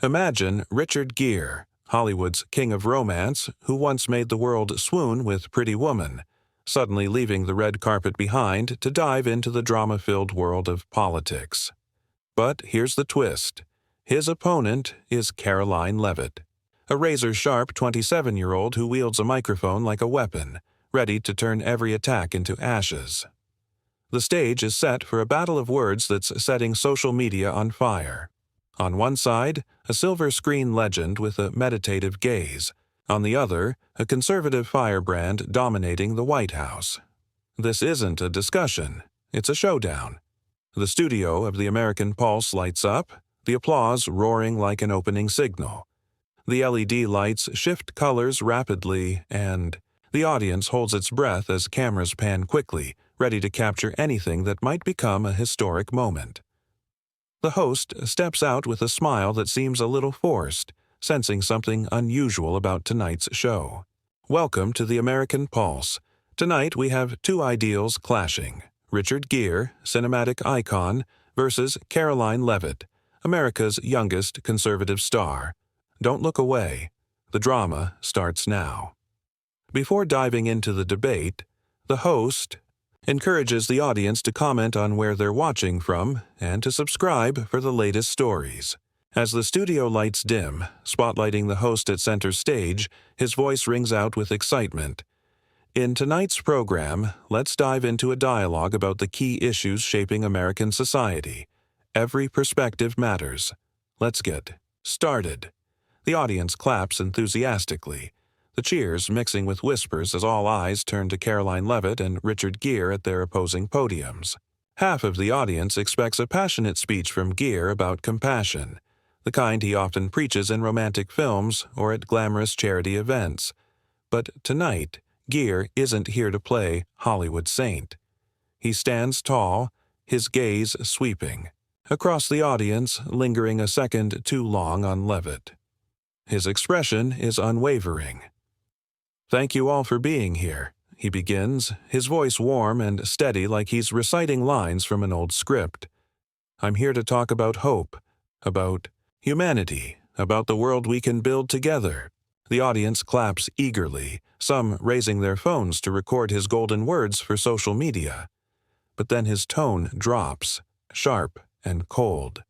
Imagine Richard Gere, Hollywood's king of romance, who once made the world swoon with Pretty Woman, suddenly leaving the red carpet behind to dive into the drama-filled world of politics. But here's the twist. His opponent is Karoline Leavitt, a razor-sharp 27-year-old who wields a microphone like a weapon, ready to turn every attack into ashes. The stage is set for a battle of words that's setting social media on fire. On one side, a silver screen legend with a meditative gaze. On the other, a conservative firebrand dominating the White House. This isn't a discussion, it's a showdown. The studio of the American Pulse lights up, the applause roaring like an opening signal. The LED lights shift colors rapidly, and the audience holds its breath as cameras pan quickly, ready to capture anything that might become a historic moment. The host steps out with a smile that seems a little forced, sensing something unusual about tonight's show. Welcome to the American Pulse. Tonight we have two ideals clashing. Richard Gere, cinematic icon, versus Karoline Leavitt, America's youngest conservative star. Don't look away. The drama starts now. Before diving into the debate, the host encourages the audience to comment on where they're watching from and to subscribe for the latest stories. As the studio lights dim, spotlighting the host at center stage, his voice rings out with excitement. In tonight's program, let's dive into a dialogue about the key issues shaping American society. Every perspective matters. Let's get started. The audience claps enthusiastically, the cheers mixing with whispers as all eyes turn to Karoline Leavitt and Richard Gere at their opposing podiums. Half of the audience expects a passionate speech from Gere about compassion, the kind he often preaches in romantic films or at glamorous charity events. But tonight, Gere isn't here to play Hollywood saint. He stands tall, his gaze sweeping, across the audience, lingering a second too long on Leavitt. His expression is unwavering. "Thank you all for being here," he begins, his voice warm and steady like he's reciting lines from an old script. "I'm here to talk about hope, about humanity, about the world we can build together." The audience claps eagerly, some raising their phones to record his golden words for social media. But then his tone drops, sharp and cold.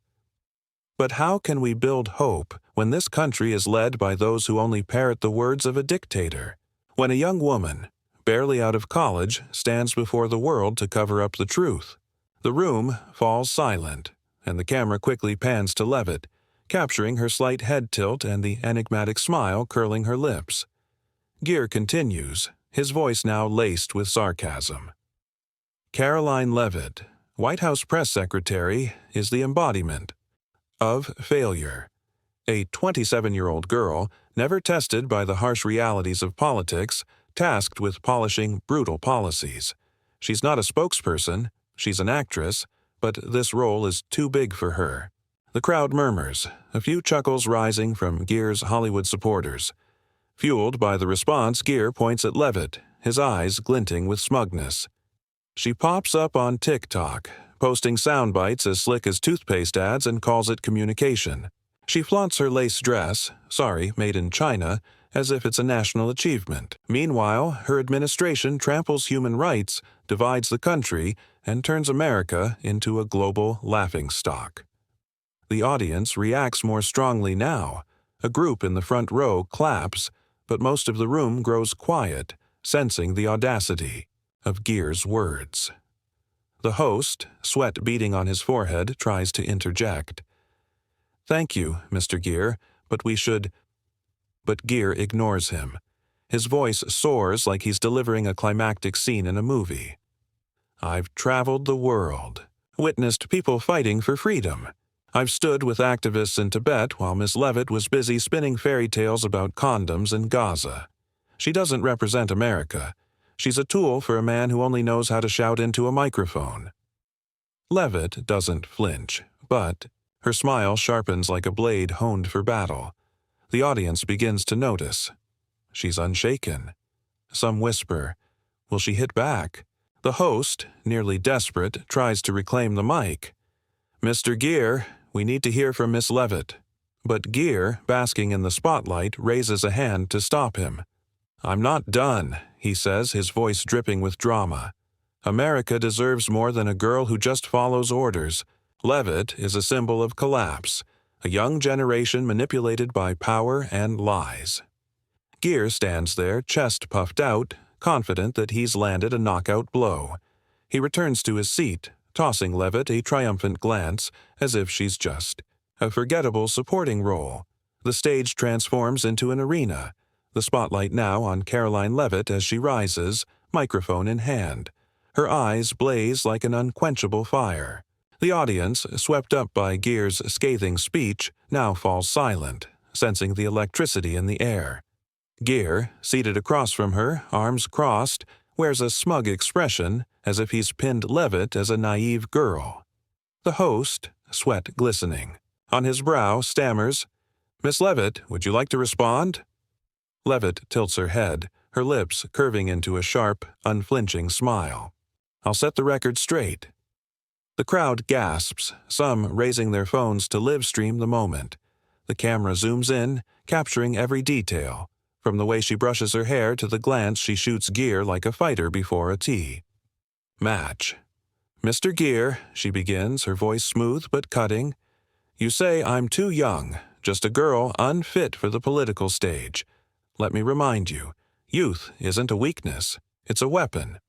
"But how can we build hope when this country is led by those who only parrot the words of a dictator? When a young woman, barely out of college, stands before the world to cover up the truth?" The room falls silent, and the camera quickly pans to Leavitt, capturing her slight head tilt and the enigmatic smile curling her lips. Gere continues, his voice now laced with sarcasm. "Karoline Leavitt, White House press secretary, is the embodiment of failure. A 27-year-old girl, never tested by the harsh realities of politics, tasked with polishing brutal policies. She's not a spokesperson, she's an actress, but this role is too big for her." The crowd murmurs, a few chuckles rising from Gere's Hollywood supporters. Fueled by the response, Gere points at Leavitt, his eyes glinting with smugness. She pops up on TikTok, posting sound bites as slick as toothpaste ads, and calls it communication. She flaunts her lace dress, made in China, as if it's a national achievement. Meanwhile, her administration tramples human rights, divides the country, and turns America into a global laughingstock. The audience reacts more strongly now. A group in the front row claps, but most of the room grows quiet, sensing the audacity of Gere's words. The host, sweat beading on his forehead, tries to interject. "Thank you, Mr. Gere, but we should—" But Gere ignores him. His voice soars like he's delivering a climactic scene in a movie. "I've traveled the world, witnessed people fighting for freedom. I've stood with activists in Tibet while Miss Leavitt was busy spinning fairy tales about condoms in Gaza. She doesn't represent America. She's a tool for a man who only knows how to shout into a microphone." Leavitt doesn't flinch, but her smile sharpens like a blade honed for battle. The audience begins to notice. She's unshaken. Some whisper, "Will she hit back?" The host, nearly desperate, tries to reclaim the mic. "Mr. Gere, we need to hear from Miss Leavitt." But Gere, basking in the spotlight, raises a hand to stop him. "I'm not done," he says, his voice dripping with drama. "America deserves more than a girl who just follows orders. Leavitt is a symbol of collapse, a young generation manipulated by power and lies." Gere stands there, chest puffed out, confident that he's landed a knockout blow. He returns to his seat, tossing Leavitt a triumphant glance, as if she's just a forgettable supporting role. The stage transforms into an arena, the spotlight now on Karoline Leavitt as she rises, microphone in hand. Her eyes blaze like an unquenchable fire. The audience, swept up by Gere's scathing speech, now falls silent, sensing the electricity in the air. Gere, seated across from her, arms crossed, wears a smug expression, as if he's pinned Leavitt as a naive girl. The host, sweat glistening, on his brow, stammers, "Miss Leavitt, would you like to respond?" Leavitt tilts her head, her lips curving into a sharp, unflinching smile. "I'll set the record straight." The crowd gasps, some raising their phones to live stream the moment. The camera zooms in, capturing every detail, from the way she brushes her hair to the glance she shoots Gere like a fighter before a tee. Match. "Mr. Gere," she begins, her voice smooth but cutting, "you say I'm too young, just a girl unfit for the political stage. Let me remind you, youth isn't a weakness, it's a weapon."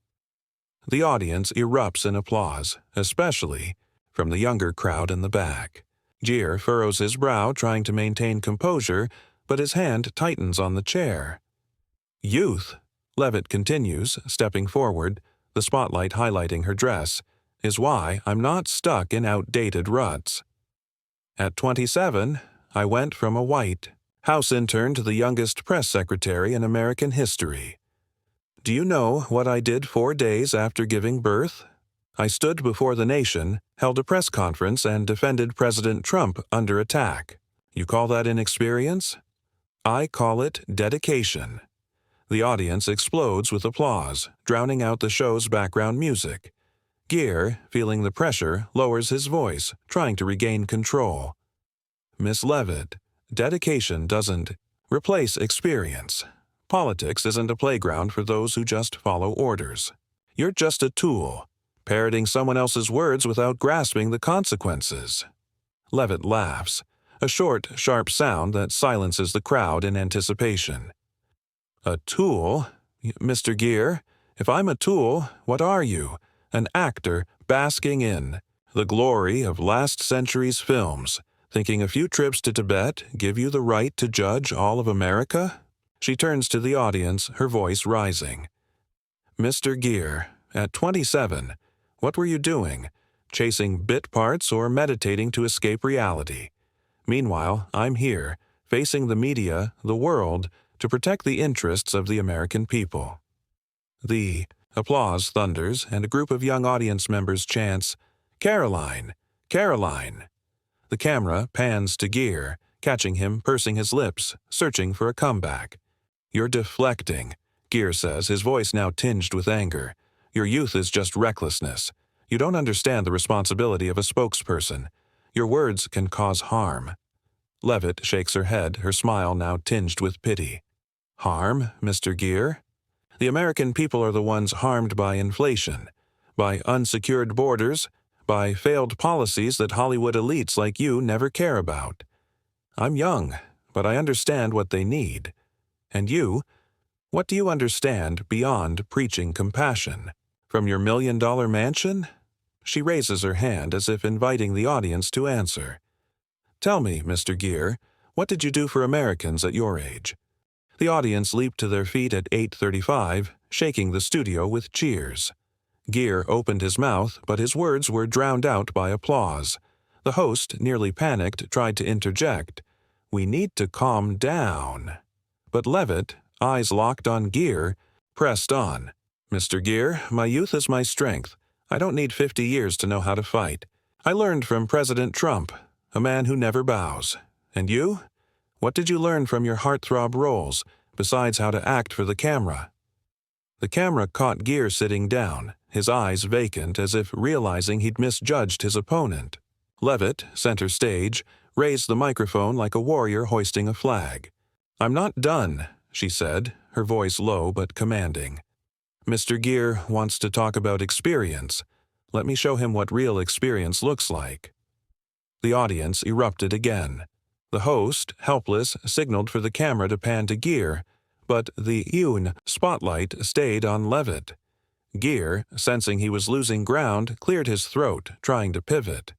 The audience erupts in applause, especially from the younger crowd in the back. Gere furrows his brow, trying to maintain composure, but his hand tightens on the chair. "Youth," Leavitt continues, stepping forward, the spotlight highlighting her dress, "is why I'm not stuck in outdated ruts. At 27, I went from a white house intern to the youngest press secretary in American history. Do you know what I did 4 days after giving birth? I stood before the nation, held a press conference, and defended President Trump under attack. You call that inexperience? I call it dedication." The audience explodes with applause, drowning out the show's background music. Gere, feeling the pressure, lowers his voice, trying to regain control. "Miss Leavitt, dedication doesn't replace experience. Politics isn't a playground for those who just follow orders. You're just a tool, parroting someone else's words without grasping the consequences." Leavitt laughs, a short, sharp sound that silences the crowd in anticipation. "A tool? Mr. Gere, if I'm a tool, what are you? An actor basking in the glory of last century's films, thinking a few trips to Tibet give you the right to judge all of America?" She turns to the audience, her voice rising. "Mr. Gere, at 27, what were you doing? Chasing bit parts or meditating to escape reality? Meanwhile, I'm here, facing the media, the world, to protect the interests of the American people." The applause thunders, and a group of young audience members chants, "Karoline! Karoline!" The camera pans to Gere, catching him pursing his lips, searching for a comeback. "You're deflecting," Gere says, his voice now tinged with anger. "Your youth is just recklessness. You don't understand the responsibility of a spokesperson. Your words can cause harm." Leavitt shakes her head, her smile now tinged with pity. "Harm, Mr. Gere? The American people are the ones harmed by inflation, by unsecured borders, by failed policies that Hollywood elites like you never care about. I'm young, but I understand what they need. And you, what do you understand beyond preaching compassion? From your $1 million mansion?" She raises her hand as if inviting the audience to answer. "Tell me, Mr. Gere, what did you do for Americans at your age?" The audience leaped to their feet at 8:35, shaking the studio with cheers. Gere opened his mouth, but his words were drowned out by applause. The host, nearly panicked, tried to interject. "We need to calm down." But Leavitt, eyes locked on Gere, pressed on. "Mr. Gere, my youth is my strength. I don't need 50 years to know how to fight. I learned from President Trump, a man who never bows. And you? What did you learn from your heartthrob roles, besides how to act for the camera?" The camera caught Gere sitting down, his eyes vacant as if realizing he'd misjudged his opponent. Leavitt, center stage, raised the microphone like a warrior hoisting a flag. "I'm not done," she said, her voice low but commanding. "Mr. Gere wants to talk about experience. Let me show him what real experience looks like." The audience erupted again. The host, helpless, signaled for the camera to pan to Gere, but the spotlight stayed on Leavitt. Gere, sensing he was losing ground, cleared his throat, trying to pivot.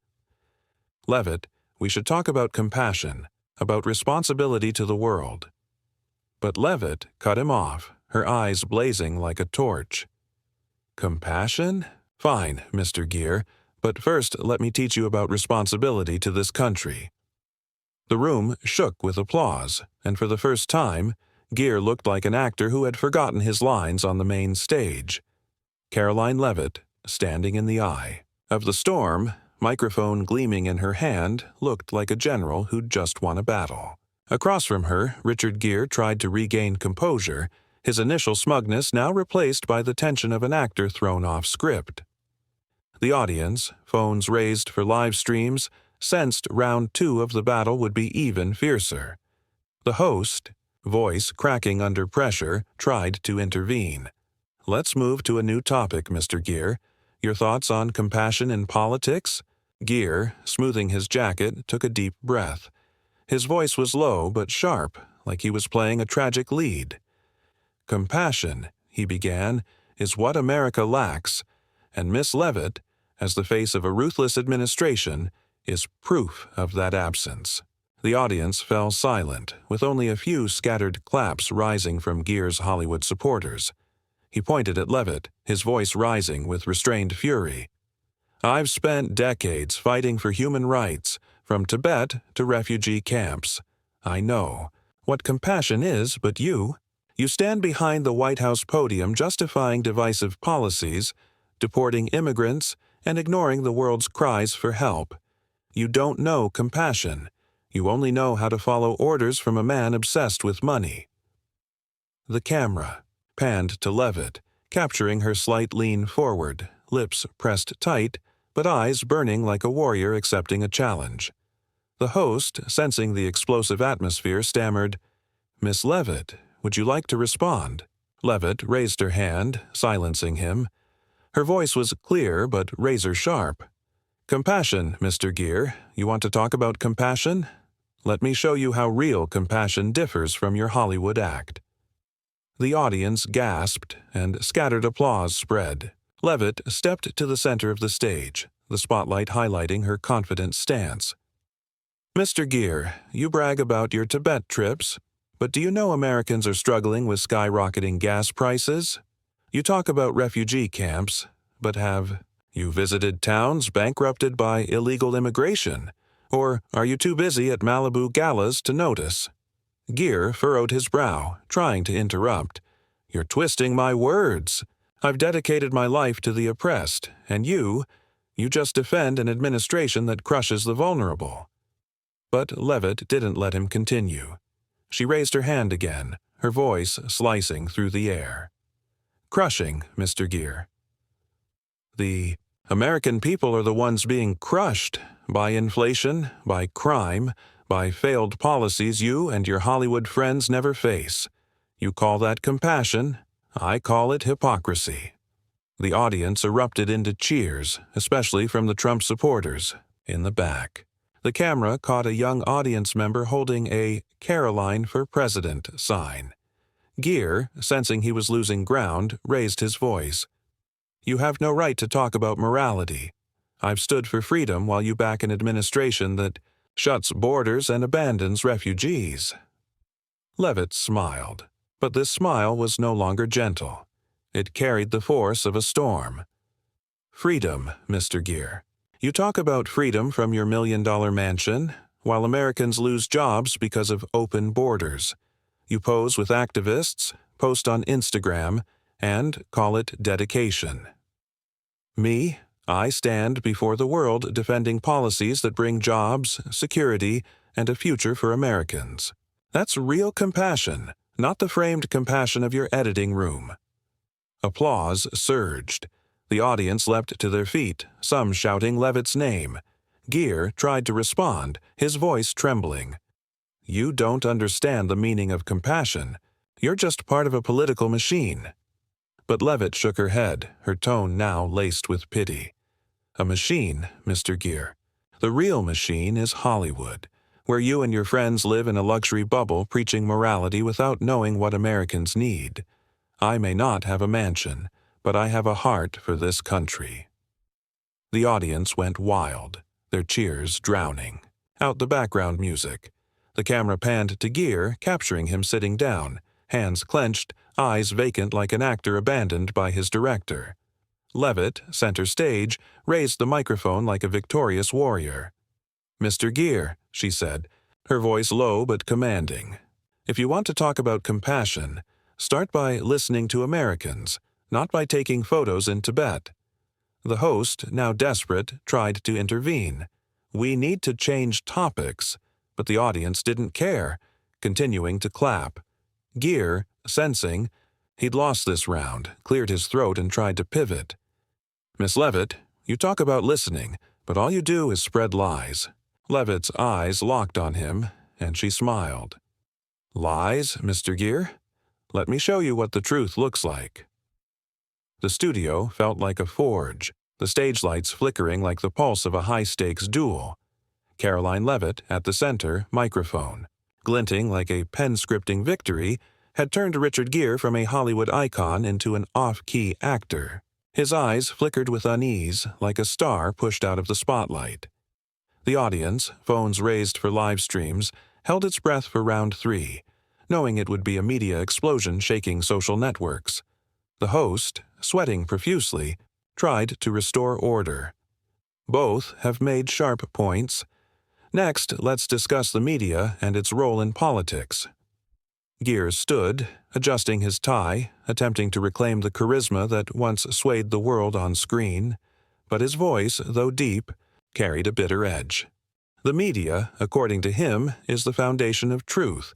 "Leavitt, we should talk about compassion, about responsibility to the world." But Leavitt cut him off, her eyes blazing like a torch. "Compassion? Fine, Mr. Gere, but first let me teach you about responsibility to this country." The room shook with applause, and for the first time, Gere looked like an actor who had forgotten his lines on the main stage. Karoline Leavitt, standing in the eye of the storm, microphone gleaming in her hand, looked like a general who'd just won a battle. Across from her, Richard Gere tried to regain composure, his initial smugness now replaced by the tension of an actor thrown off script. The audience, phones raised for live streams, sensed round 2 of the battle would be even fiercer. The host, voice cracking under pressure, tried to intervene. "Let's move to a new topic, Mr. Gere. Your thoughts on compassion in politics?" Gere, smoothing his jacket, took a deep breath. His voice was low but sharp, like he was playing a tragic lead. "Compassion," he began, "is what America lacks, and Miss Leavitt, as the face of a ruthless administration, is proof of that absence." The audience fell silent, with only a few scattered claps rising from Gere's Hollywood supporters. He pointed at Leavitt, his voice rising with restrained fury. "I've spent decades fighting for human rights, from Tibet to refugee camps. I know what compassion is, but you stand behind the White House podium justifying divisive policies, deporting immigrants, and ignoring the world's cries for help. You don't know compassion. You only know how to follow orders from a man obsessed with money." The camera panned to Leavitt, capturing her slight lean forward, lips pressed tight, but eyes burning like a warrior accepting a challenge. The host, sensing the explosive atmosphere, stammered, "Miss Leavitt, would you like to respond?" Leavitt raised her hand, silencing him. Her voice was clear but razor-sharp. "Compassion, Mr. Gere. You want to talk about compassion? Let me show you how real compassion differs from your Hollywood act." The audience gasped, and scattered applause spread. Leavitt stepped to the center of the stage, the spotlight highlighting her confident stance. "Mr. Gere, you brag about your Tibet trips, but do you know Americans are struggling with skyrocketing gas prices? You talk about refugee camps, but have you visited towns bankrupted by illegal immigration? Or are you too busy at Malibu galas to notice?" Gere furrowed his brow, trying to interrupt. "You're twisting my words. I've dedicated my life to the oppressed, and you just defend an administration that crushes the vulnerable." But Leavitt didn't let him continue. She raised her hand again, her voice slicing through the air. "Crushing, Mr. Gere. The American people are the ones being crushed by inflation, by crime, by failed policies you and your Hollywood friends never face. You call that compassion, I call it hypocrisy." The audience erupted into cheers, especially from the Trump supporters, in the back. The camera caught a young audience member holding a "Karoline for President" sign. Gere, sensing he was losing ground, raised his voice. "You have no right to talk about morality. I've stood for freedom while you back an administration that shuts borders and abandons refugees." Leavitt smiled, but this smile was no longer gentle. It carried the force of a storm. "Freedom, Mr. Gere. You talk about freedom from your million-dollar mansion, while Americans lose jobs because of open borders. You pose with activists, post on Instagram, and call it dedication. Me, I stand before the world defending policies that bring jobs, security, and a future for Americans. That's real compassion, not the framed compassion of your editing room." Applause surged. The audience leapt to their feet, some shouting Leavitt's name. Gere tried to respond, his voice trembling. "You don't understand the meaning of compassion. You're just part of a political machine." But Leavitt shook her head, her tone now laced with pity. "A machine, Mr. Gere. The real machine is Hollywood, where you and your friends live in a luxury bubble preaching morality without knowing what Americans need. I may not have a mansion, but I have a heart for this country." The audience went wild, their cheers drowning out the background music. The camera panned to Gere, capturing him sitting down, hands clenched, eyes vacant like an actor abandoned by his director. Leavitt, center stage, raised the microphone like a victorious warrior. "Mr. Gere," she said, her voice low but commanding, "if you want to talk about compassion, start by listening to Americans, not by taking photos in Tibet." The host, now desperate, tried to intervene. "We need to change topics," but the audience didn't care, continuing to clap. Gere, sensing he'd lost this round, cleared his throat and tried to pivot. "Miss Leavitt, you talk about listening, but all you do is spread lies." Leavitt's eyes locked on him, and she smiled. "Lies, Mr. Gere? Let me show you what the truth looks like." The studio felt like a forge, the stage lights flickering like the pulse of a high-stakes duel. Karoline Leavitt, at the center, microphone, glinting like a pen-scripting victory, had turned Richard Gere from a Hollywood icon into an off-key actor. His eyes flickered with unease, like a star pushed out of the spotlight. The audience, phones raised for live streams, held its breath for round 3, knowing it would be a media explosion shaking social networks. The host, sweating profusely, tried to restore order. "Both have made sharp points. Next, let's discuss the media and its role in politics." Gere stood, adjusting his tie, attempting to reclaim the charisma that once swayed the world on screen, but his voice, though deep, carried a bitter edge. The media, according to him, is the foundation of truth,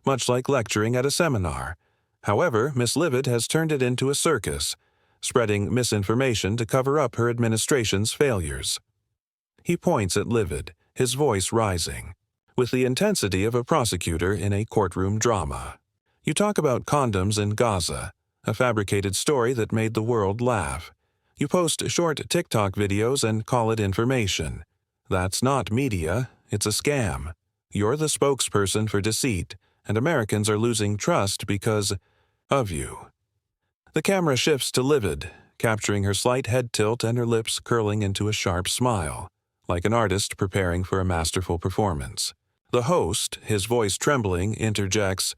much like lecturing at a seminar. However, Miss Leavitt has turned it into a circus, spreading misinformation to cover up her administration's failures. He points at Leavitt, his voice rising, with the intensity of a prosecutor in a courtroom drama. "You talk about condoms in Gaza, a fabricated story that made the world laugh. You post short TikTok videos and call it information. That's not media, it's a scam. You're the spokesperson for deceit, and Americans are losing trust because of you." The camera shifts to Leavitt, capturing her slight head tilt and her lips curling into a sharp smile, like an artist preparing for a masterful performance. The host, his voice trembling, interjects,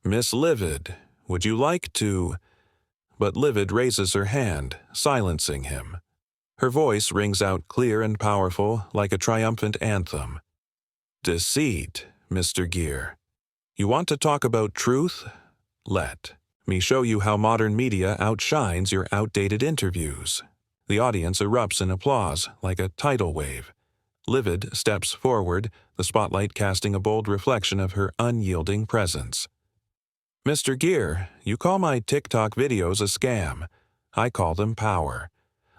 "Miss Leavitt, would you like to—" But Leavitt raises her hand, silencing him. Her voice rings out clear and powerful, like a triumphant anthem. "Deceit, Mr. Gere. You want to talk about truth? Let me show you how modern media outshines your outdated interviews." The audience erupts in applause, like a tidal wave. Leavitt steps forward, the spotlight casting a bold reflection of her unyielding presence. "Mr. Gere, you call my TikTok videos a scam. I call them power.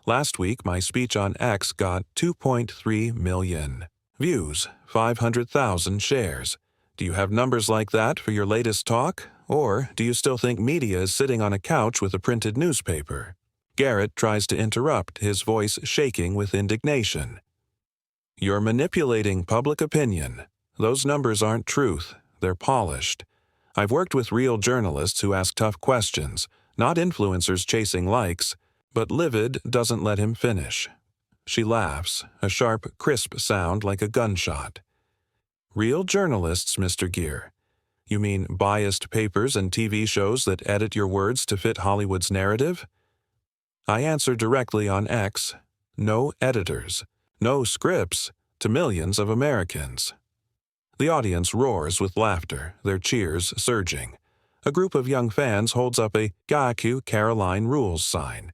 Last week, my speech on X got 2.3 million views, 500,000 shares. Do you have numbers like that for your latest talk? Or do you still think media is sitting on a couch with a printed newspaper?" Garrett tries to interrupt, his voice shaking with indignation. "You're manipulating public opinion. Those numbers aren't truth, they're polished. I've worked with real journalists who ask tough questions, not influencers chasing likes." But Leavitt doesn't let him finish. She laughs, a sharp, crisp sound like a gunshot. "Real journalists, Mr. Gere? You mean biased papers and TV shows that edit your words to fit Hollywood's narrative?" I answer directly on X, no editors, no scripts, to millions of Americans. The audience roars with laughter, their cheers surging. A group of young fans holds up a "Gaku Karoline Rules" sign.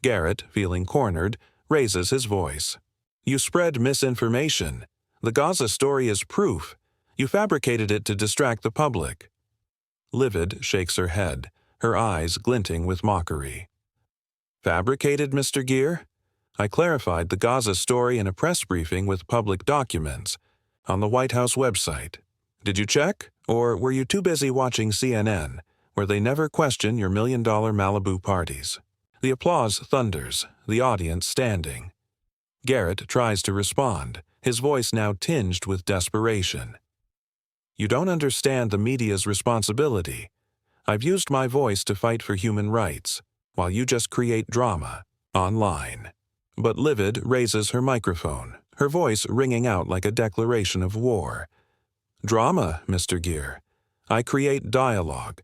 Garrett, feeling cornered, raises his voice. "You spread misinformation. The Gaza story is proof. You fabricated it to distract the public." Leavitt shakes her head, her eyes glinting with mockery. "Fabricated, Mr. Gere? I clarified the Gaza story in a press briefing with public documents on the White House website. Did you check? Or were you too busy watching CNN, where they never question your $1 million Malibu parties? The applause thunders, the audience standing. Garrett tries to respond, his voice now tinged with desperation. You don't understand the media's responsibility. I've used my voice to fight for human rights, while you just create drama online. But Leavitt raises her microphone, her voice ringing out like a declaration of war. Drama, Mr. Gere. I create dialogue.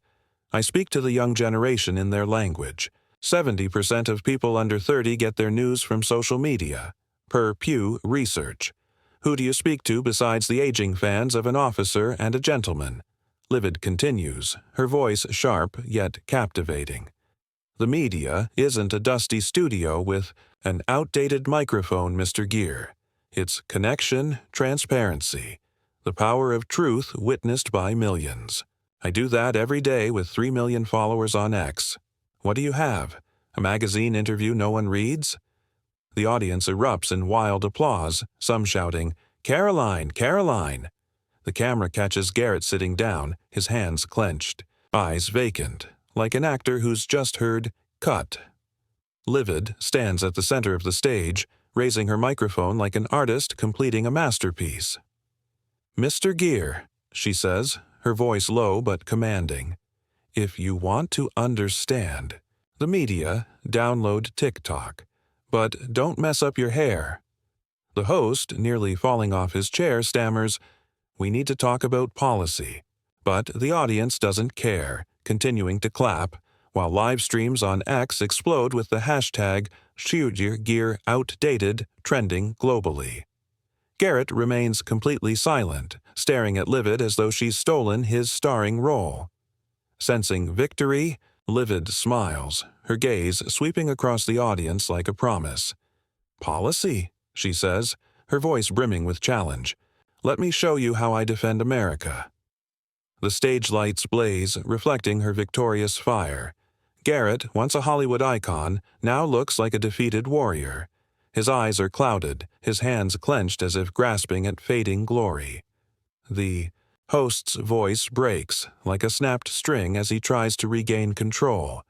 I speak to the young generation in their language. 70% of people under 30 get their news from social media, per Pew Research. Who do you speak to besides the aging fans of an officer and a gentleman? Leavitt continues, her voice sharp yet captivating. The media isn't a dusty studio with an outdated microphone, Mr. Gere. It's connection, transparency, the power of truth witnessed by millions. I do that every day with 3 million followers on X. What do you have? A magazine interview no one reads? The audience erupts in wild applause, some shouting, Karoline, Karoline! The camera catches Garrett sitting down, his hands clenched, eyes vacant, like an actor who's just heard, cut. Leavitt stands at the center of the stage, raising her microphone like an artist completing a masterpiece. Mr. Gere, she says, her voice low but commanding. If you want to understand the media, download TikTok. But don't mess up your hair. The host, nearly falling off his chair, stammers, We need to talk about policy. But the audience doesn't care, continuing to clap, while live streams on X explode with the hashtag #ShootYourGearOutdated trending globally. Garrett remains completely silent, staring at Leavitt as though she's stolen his starring role. Sensing victory, Leavitt smiles, her gaze sweeping across the audience like a promise. Policy, she says, her voice brimming with challenge. Let me show you how I defend America. The stage lights blaze, reflecting her victorious fire. Garrett, once a Hollywood icon, now looks like a defeated warrior. His eyes are clouded, his hands clenched as if grasping at fading glory. The host's voice breaks, like a snapped string as he tries to regain control.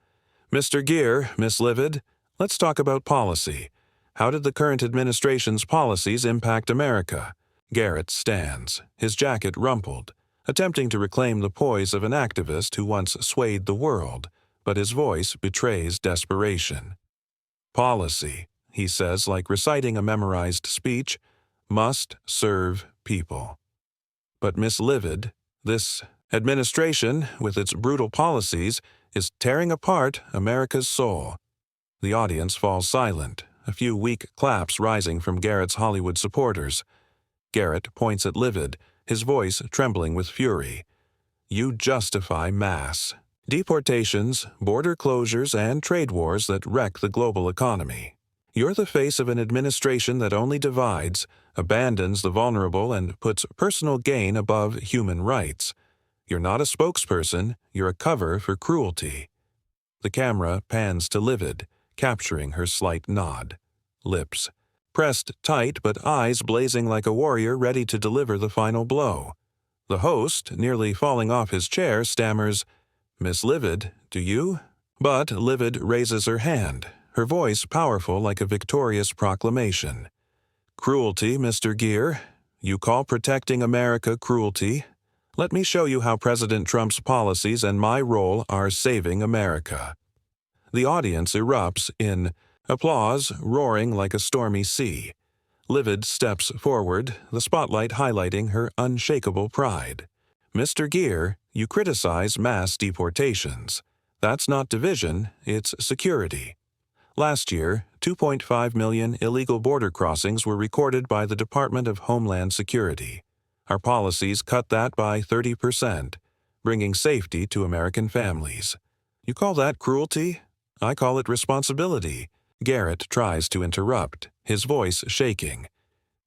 Mr. Gere, Miss Leavitt, let's talk about policy. How did the current administration's policies impact America? Garrett stands, his jacket rumpled, attempting to reclaim the poise of an activist who once swayed the world, but his voice betrays desperation. Policy, he says like reciting a memorized speech, must serve people. But Miss Leavitt, this administration, with its brutal policies, is tearing apart America's soul. The audience falls silent, a few weak claps rising from Garrett's Hollywood supporters. Garrett points at Leavitt, his voice trembling with fury. You justify mass deportations, border closures, and trade wars that wreck the global economy. You're the face of an administration that only divides, abandons the vulnerable, and puts personal gain above human rights. You're not a spokesperson, you're a cover for cruelty. The camera pans to Leavitt, capturing her slight nod. Lips pressed tight but eyes blazing like a warrior ready to deliver the final blow. The host, nearly falling off his chair, stammers, Miss Leavitt, do you? But Leavitt raises her hand, her voice powerful like a victorious proclamation. Cruelty, Mr. Gere. You call protecting America cruelty? Let me show you how President Trump's policies and my role are saving America. The audience erupts in applause, roaring like a stormy sea. Leavitt steps forward, the spotlight highlighting her unshakable pride. Mr. Gere, you criticize mass deportations. That's not division, it's security. Last year, 2.5 million illegal border crossings were recorded by the Department of Homeland Security. Our policies cut that by 30%, bringing safety to American families. You call that cruelty? I call it responsibility. Garrett tries to interrupt, his voice shaking.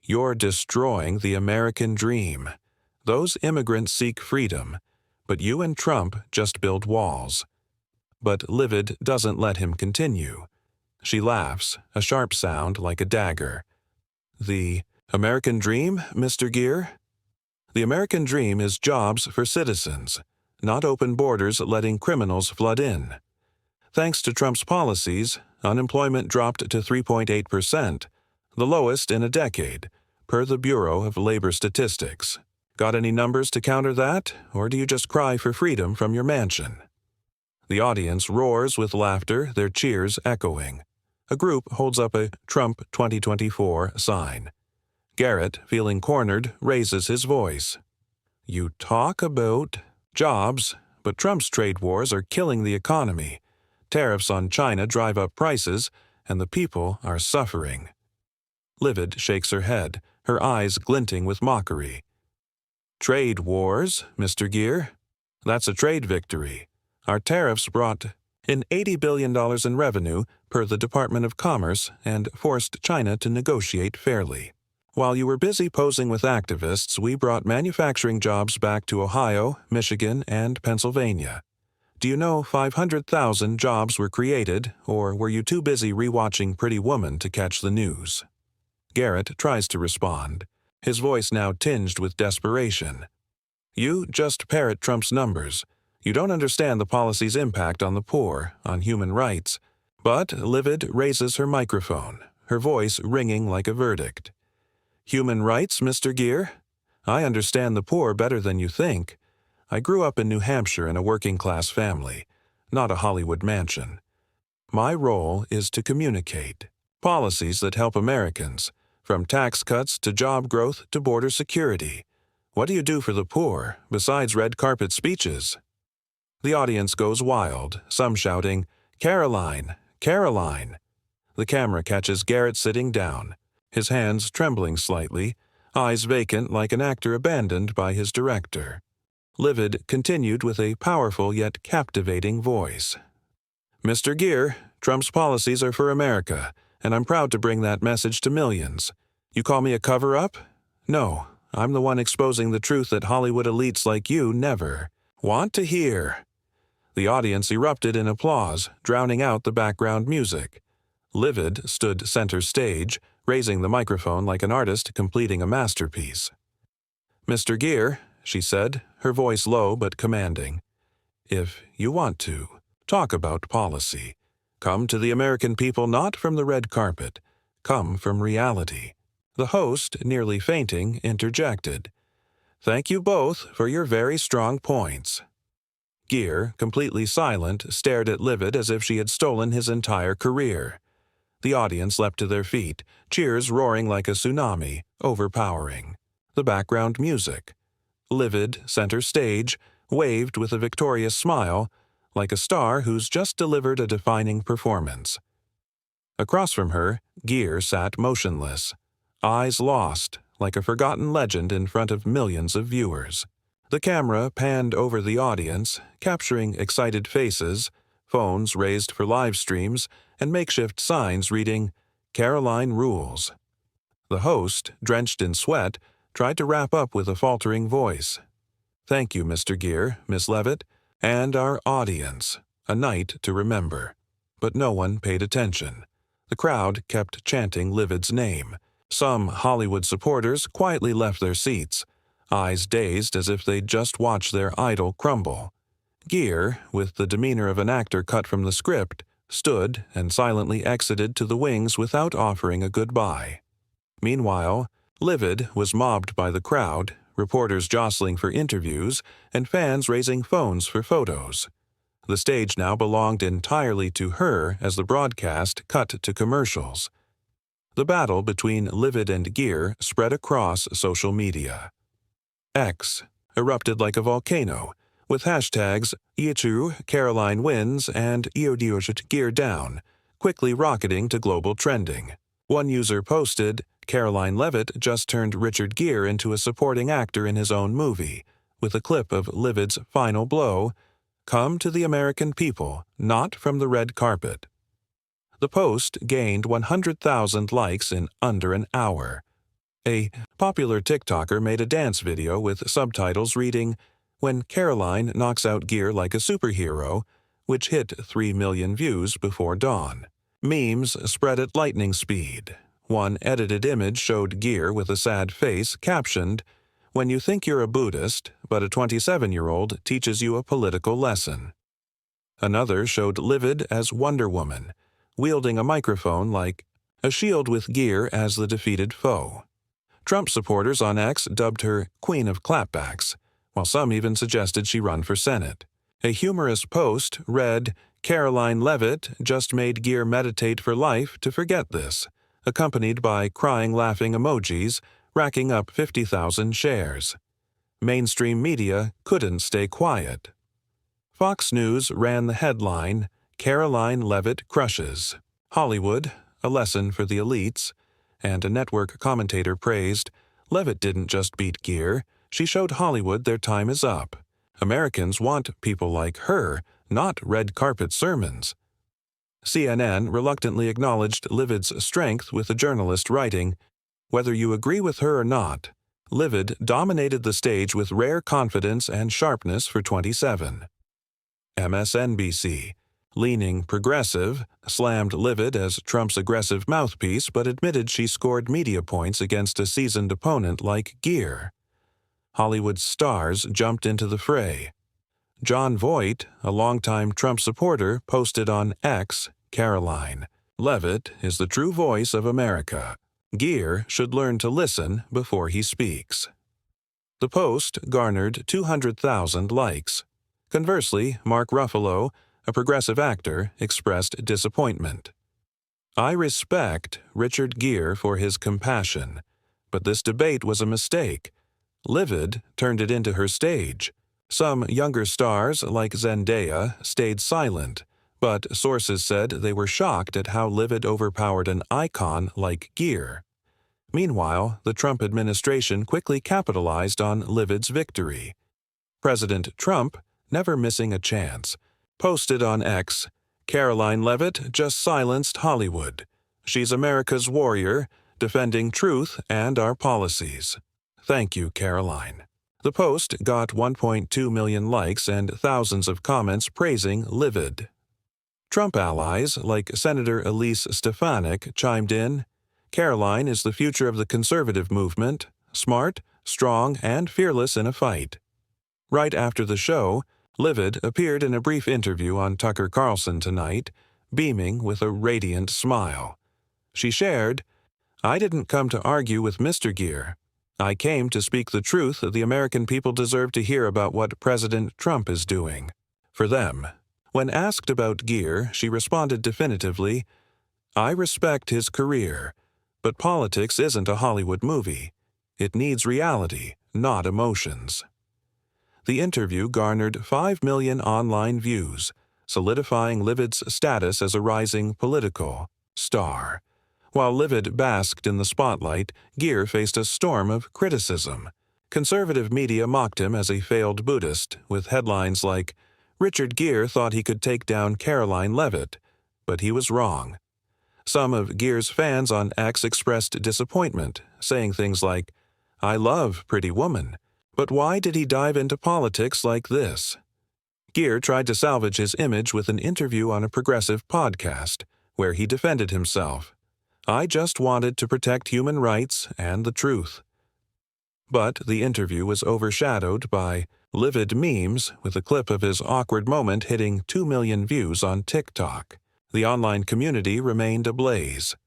You're destroying the American dream. Those immigrants seek freedom, but you and Trump just build walls. But Leavitt doesn't let him continue. She laughs, a sharp sound like a dagger. The American dream, Mr. Gere? The American dream is jobs for citizens, not open borders letting criminals flood in. Thanks to Trump's policies, unemployment dropped to 3.8%, the lowest in a decade, per the Bureau of Labor Statistics. Got any numbers to counter that, or do you just cry for freedom from your mansion? The audience roars with laughter, their cheers echoing. A group holds up a Trump 2024 sign. Garrett, feeling cornered, raises his voice. You talk about jobs, but Trump's trade wars are killing the economy. Tariffs on China drive up prices, and the people are suffering. Leavitt shakes her head, her eyes glinting with mockery. Trade wars, Mr. Gere? That's a trade victory. Our tariffs brought in $80 billion in revenue per the Department of Commerce and forced China to negotiate fairly. While you were busy posing with activists, we brought manufacturing jobs back to Ohio, Michigan, and Pennsylvania. Do you know 500,000 jobs were created, or were you too busy rewatching Pretty Woman to catch the news? Garrett tries to respond, his voice now tinged with desperation. You just parrot Trump's numbers. You don't understand the policy's impact on the poor, on human rights. But Leavitt raises her microphone, her voice ringing like a verdict. Human rights, Mr. Gere? I understand the poor better than you think. I grew up in New Hampshire in a working-class family, not a Hollywood mansion. My role is to communicate policies that help Americans, from tax cuts to job growth to border security. What do you do for the poor, besides red carpet speeches? The audience goes wild, some shouting, Karoline, Karoline. The camera catches Garrett sitting down, his hands trembling slightly, eyes vacant like an actor abandoned by his director. Leavitt continued with a powerful yet captivating voice. Mr. Gere, Trump's policies are for America, and I'm proud to bring that message to millions. You call me a cover-up? No, I'm the one exposing the truth that Hollywood elites like you never want to hear. The audience erupted in applause, drowning out the background music. Leavitt stood center stage, raising the microphone like an artist completing a masterpiece. Mr. Gere, she said, her voice low but commanding, if you want to, talk about policy. Come to the American people not from the red carpet. Come from reality. The host, nearly fainting, interjected. Thank you both for your very strong points. Gere, completely silent, stared at Leavitt as if she had stolen his entire career. The audience leapt to their feet, cheers roaring like a tsunami, overpowering. The background music. Leavitt, center stage, waved with a victorious smile, like a star who's just delivered a defining performance. Across from her, Gere sat motionless, eyes lost, like a forgotten legend in front of millions of viewers. The camera panned over the audience, capturing excited faces, phones raised for live streams, and makeshift signs reading, Karoline rules. The host, drenched in sweat, tried to wrap up with a faltering voice. Thank you, Mr. Gere, Miss Leavitt, and our audience. A night to remember. But no one paid attention. The crowd kept chanting Leavitt's name. Some Hollywood supporters quietly left their seats, eyes dazed as if they'd just watched their idol crumble. Gere, with the demeanor of an actor cut from the script, stood and silently exited to the wings without offering a goodbye. Meanwhile, Leavitt was mobbed by the crowd, reporters jostling for interviews, and fans raising phones for photos. The stage now belonged entirely to her as the broadcast cut to commercials. The battle between Leavitt and Gere spread across social media. X erupted like a volcano, with hashtags Ichu Karoline wins and Iodiojit Gere down, quickly rocketing to global trending. One user posted, Karoline Leavitt just turned Richard Gere into a supporting actor in his own movie, with a clip of Leavitt's final blow, come to the American people, not from the red carpet. The post gained 100,000 likes in under an hour. A popular TikToker made a dance video with subtitles reading, When Karoline Knocks Out Gere Like a Superhero, which hit 3 million views before dawn. Memes spread at lightning speed. One edited image showed Gere with a sad face, captioned, "When you think you're a Buddhist, but a 27-year-old teaches you a political lesson." Another showed Leavitt as Wonder Woman, wielding a microphone like a shield with Gere as the defeated foe. Trump supporters on X dubbed her Queen of Clapbacks, while some even suggested she run for Senate. A humorous post read, "Karoline Leavitt just made Gere meditate for life to forget this," accompanied by crying laughing emojis, racking up 50,000 shares. Mainstream media couldn't stay quiet. Fox News ran the headline, "Karoline Leavitt crushes. Hollywood, a lesson for the elites," and a network commentator praised, "Leavitt didn't just beat Gere, she showed Hollywood their time is up. Americans want people like her, not red carpet sermons." CNN reluctantly acknowledged Leavitt's strength with a journalist writing, "Whether you agree with her or not, Leavitt dominated the stage with rare confidence and sharpness for 27. MSNBC, leaning progressive, slammed Leavitt as Trump's aggressive mouthpiece but admitted she scored media points against a seasoned opponent like Gere. Hollywood stars jumped into the fray. John Voight, a longtime Trump supporter, posted on X, "Karoline Leavitt is the true voice of America. Gere should learn to listen before he speaks." The post garnered 200,000 likes. Conversely, Mark Ruffalo, a progressive actor, expressed disappointment. "I respect Richard Gere for his compassion, but this debate was a mistake. Leavitt turned it into her stage. Some younger stars, like Zendaya, stayed silent, but sources said they were shocked at how Leavitt overpowered an icon like Gere." Meanwhile, the Trump administration quickly capitalized on Leavitt's victory. President Trump, never missing a chance, posted on X, "Karoline Leavitt just silenced Hollywood. She's America's warrior, defending truth and our policies. Thank you, Karoline." The post got 1.2 million likes and thousands of comments praising Leavitt. Trump allies, like Senator Elise Stefanik, chimed in, "Karoline is the future of the conservative movement, smart, strong, and fearless in a fight." Right after the show, Leavitt appeared in a brief interview on Tucker Carlson Tonight, beaming with a radiant smile. She shared, "I didn't come to argue with Mr. Gere. I came to speak the truth the American people deserve to hear about what President Trump is doing for them." When asked about Gere, she responded definitively, "I respect his career, but politics isn't a Hollywood movie. It needs reality, not emotions." The interview garnered 5 million online views, solidifying Leavitt's status as a rising political star. While Leavitt basked in the spotlight, Gere faced a storm of criticism. Conservative media mocked him as a failed Buddhist, with headlines like, "Richard Gere thought he could take down Karoline Leavitt, but he was wrong." Some of Gere's fans on X expressed disappointment, saying things like, "I love Pretty Woman, but why did he dive into politics like this?" Gere tried to salvage his image with an interview on a progressive podcast, where he defended himself. "I just wanted to protect human rights and the truth." But the interview was overshadowed by Leavitt memes, with a clip of his awkward moment hitting 2 million views on TikTok. The online community remained ablaze.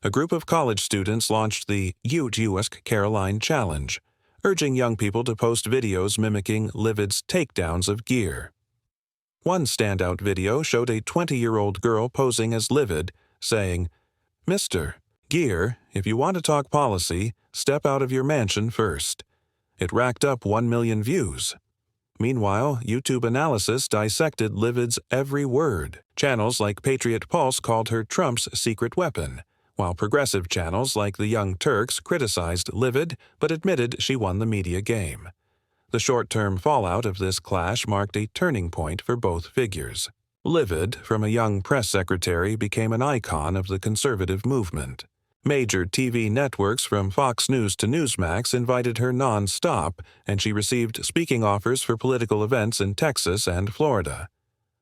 A group of college students launched the Ask Karoline Challenge, urging young people to post videos mimicking Leavitt's takedowns of Gere. One standout video showed a 20-year-old girl posing as Leavitt, saying, "Mr. Gere, if you want to talk policy, step out of your mansion first." It racked up 1 million views. Meanwhile, YouTube analysis dissected Leavitt's every word. Channels like Patriot Pulse called her Trump's secret weapon, while progressive channels like the Young Turks criticized Leavitt but admitted she won the media game. The short-term fallout of this clash marked a turning point for both figures. Leavitt, from a young press secretary, became an icon of the conservative movement. Major TV networks from Fox News to Newsmax invited her non-stop, and she received speaking offers for political events in Texas and Florida.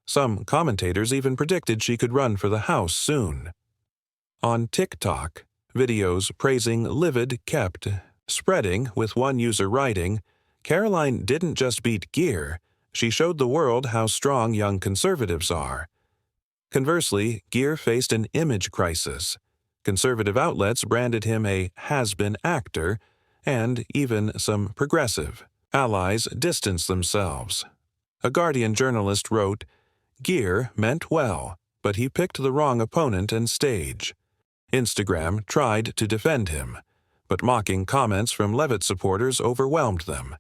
Some commentators even predicted she could run for the House soon. On TikTok, videos praising Leavitt kept spreading, with one user writing, "Karoline didn't just beat Gere, she showed the world how strong young conservatives are." Conversely, Gere faced an image crisis. Conservative outlets branded him a has-been actor, and even some progressive allies distanced themselves. A Guardian journalist wrote, "Gere meant well, but he picked the wrong opponent and stage." Instagram tried to defend him, but mocking comments from Leavitt supporters overwhelmed them,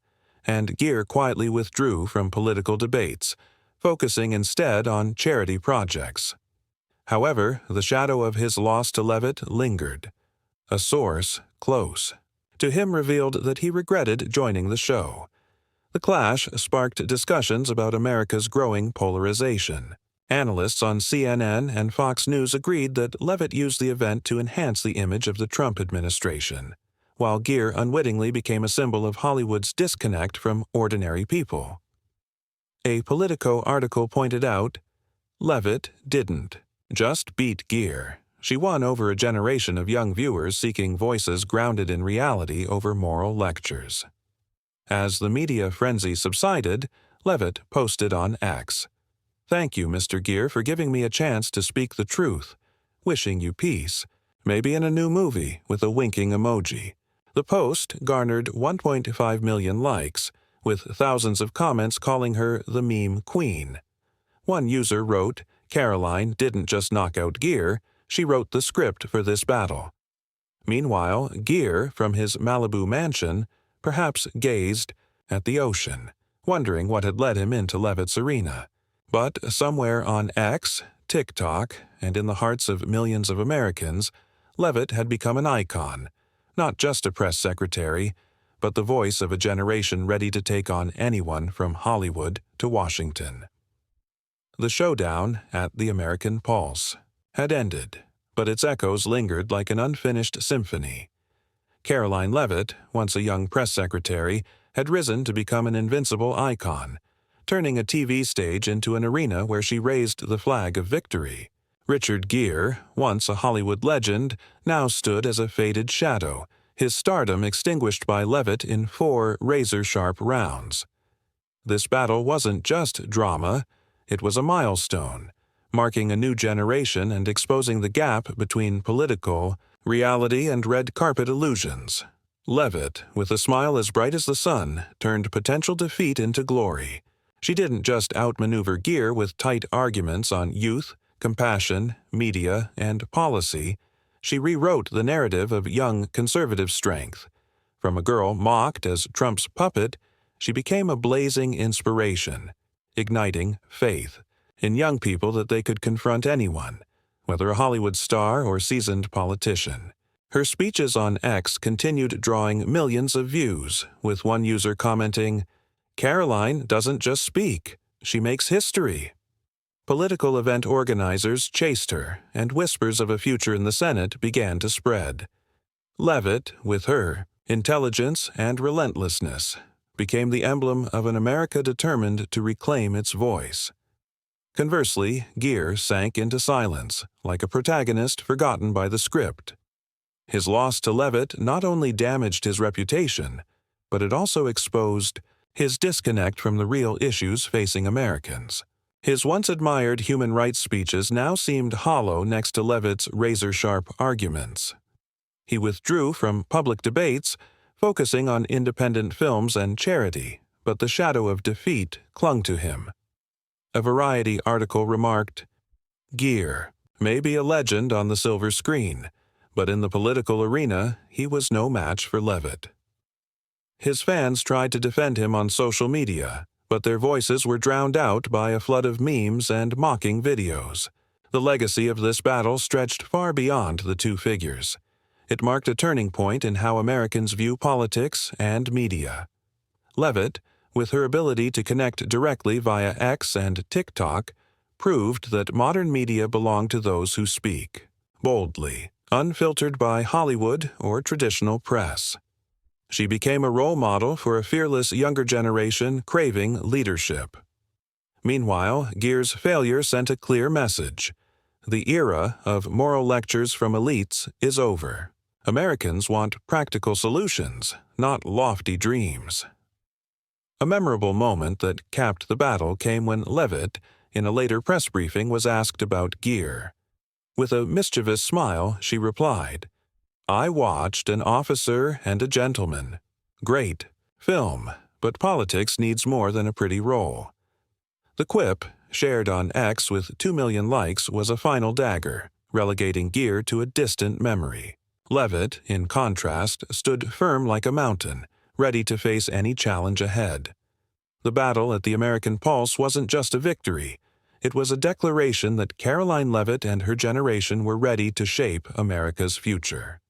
and Gere quietly withdrew from political debates, focusing instead on charity projects. However, the shadow of his loss to Leavitt lingered. A source close to him revealed that he regretted joining the show. The clash sparked discussions about America's growing polarization. Analysts on CNN and Fox News agreed that Leavitt used the event to enhance the image of the Trump administration, while Gere unwittingly became a symbol of Hollywood's disconnect from ordinary people. A Politico article pointed out, "Leavitt didn't just beat Gere. She won over a generation of young viewers seeking voices grounded in reality over moral lectures." As the media frenzy subsided, Leavitt posted on X, "Thank you, Mr. Gere, for giving me a chance to speak the truth. Wishing you peace. Maybe in a new movie," with a winking emoji. The post garnered 1.5 million likes, with thousands of comments calling her the meme queen. One user wrote, "Karoline didn't just knock out Gere, she wrote the script for this battle." Meanwhile, Gere, from his Malibu mansion, perhaps gazed at the ocean, wondering what had led him into Leavitt's arena. But somewhere on X, TikTok, and in the hearts of millions of Americans, Leavitt had become an icon, not just a press secretary, but the voice of a generation ready to take on anyone from Hollywood to Washington. The showdown at the American Pulse had ended, but its echoes lingered like an unfinished symphony. Karoline Leavitt, once a young press secretary, had risen to become an invincible icon, turning a TV stage into an arena where she raised the flag of victory. Richard Gere, once a Hollywood legend, now stood as a faded shadow, his stardom extinguished by Leavitt in 4 razor-sharp rounds. This battle wasn't just drama, it was a milestone, marking a new generation and exposing the gap between political reality and red carpet illusions. Leavitt, with a smile as bright as the sun, turned potential defeat into glory. She didn't just outmaneuver Gere with tight arguments on youth, compassion, media, and policy. She rewrote the narrative of young conservative strength. From a girl mocked as Trump's puppet, she became a blazing inspiration, igniting faith in young people that they could confront anyone, whether a Hollywood star or seasoned politician. Her speeches on X continued drawing millions of views, with one user commenting, "Karoline doesn't just speak, she makes history." Political event organizers chased her, and whispers of a future in the Senate began to spread. Leavitt, with her intelligence and relentlessness, became the emblem of an America determined to reclaim its voice. Conversely, Gere sank into silence, like a protagonist forgotten by the script. His loss to Leavitt not only damaged his reputation, but it also exposed his disconnect from the real issues facing Americans. His once-admired human rights speeches now seemed hollow next to Leavitt's razor-sharp arguments. He withdrew from public debates, focusing on independent films and charity, but the shadow of defeat clung to him. A Variety article remarked, "Gere may be a legend on the silver screen, but in the political arena, he was no match for Leavitt." His fans tried to defend him on social media, but their voices were drowned out by a flood of memes and mocking videos. The legacy of this battle stretched far beyond the two figures. It marked a turning point in how Americans view politics and media. Leavitt, with her ability to connect directly via X and TikTok, proved that modern media belong to those who speak boldly, unfiltered by Hollywood or traditional press. She became a role model for a fearless younger generation craving leadership. Meanwhile, Gere's failure sent a clear message. The era of moral lectures from elites is over. Americans want practical solutions, not lofty dreams. A memorable moment that capped the battle came when Leavitt, in a later press briefing, was asked about Gere. With a mischievous smile, she replied, "I watched An Officer and a Gentleman. Great film, but politics needs more than a pretty role." The quip, shared on X with 2 million likes, was a final dagger, relegating Gere to a distant memory. Leavitt, in contrast, stood firm like a mountain, ready to face any challenge ahead. The battle at the American Pulse wasn't just a victory. It was a declaration that Karoline Leavitt and her generation were ready to shape America's future.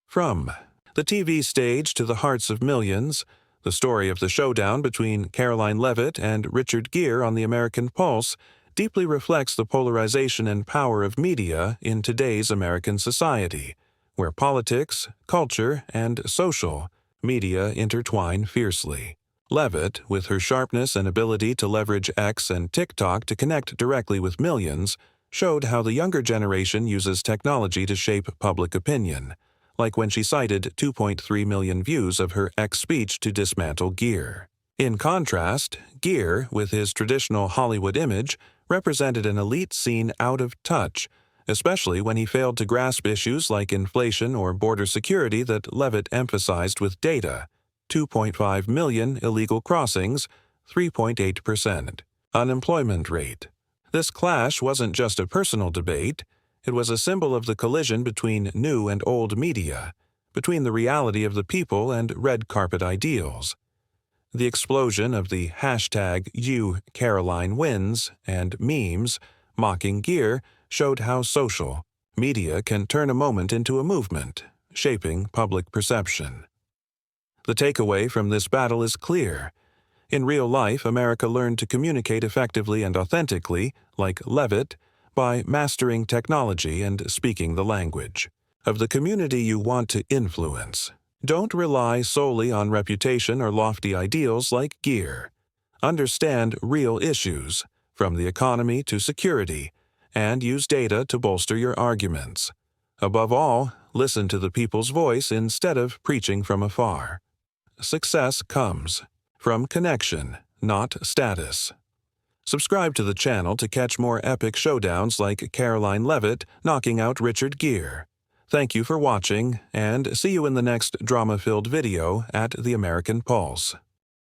From the TV stage to the hearts of millions, the story of the showdown between Karoline Leavitt and Richard Gere on the American Pulse deeply reflects the polarization and power of media in today's American society, where politics, culture, and social media intertwine fiercely. Leavitt, with her sharpness and ability to leverage X and TikTok to connect directly with millions, showed how the younger generation uses technology to shape public opinion, like when she cited 2.3 million views of her X speech to dismantle Gere. In contrast, Gere, with his traditional Hollywood image, represented an elite seen out of touch, especially when he failed to grasp issues like inflation or border security that Leavitt emphasized with data. 2.5 million illegal crossings, 3.8%. Unemployment rate. This clash wasn't just a personal debate, it was a symbol of the collision between new and old media, between the reality of the people and red carpet ideals. The explosion of the hashtag #YouCarolineWins and memes mocking Gere showed how social media can turn a moment into a movement, shaping public perception. The takeaway from this battle is clear. In real life, America learned to communicate effectively and authentically, like Leavitt, by mastering technology and speaking the language of the community you want to influence. Don't rely solely on reputation or lofty ideals like Gere. Understand real issues, from the economy to security, and use data to bolster your arguments. Above all, listen to the people's voice instead of preaching from afar. Success comes from connection, not status. Subscribe to the channel to catch more epic showdowns like Karoline Leavitt knocking out Richard Gere. Thank you for watching, and see you in the next drama-filled video at the American Pulse.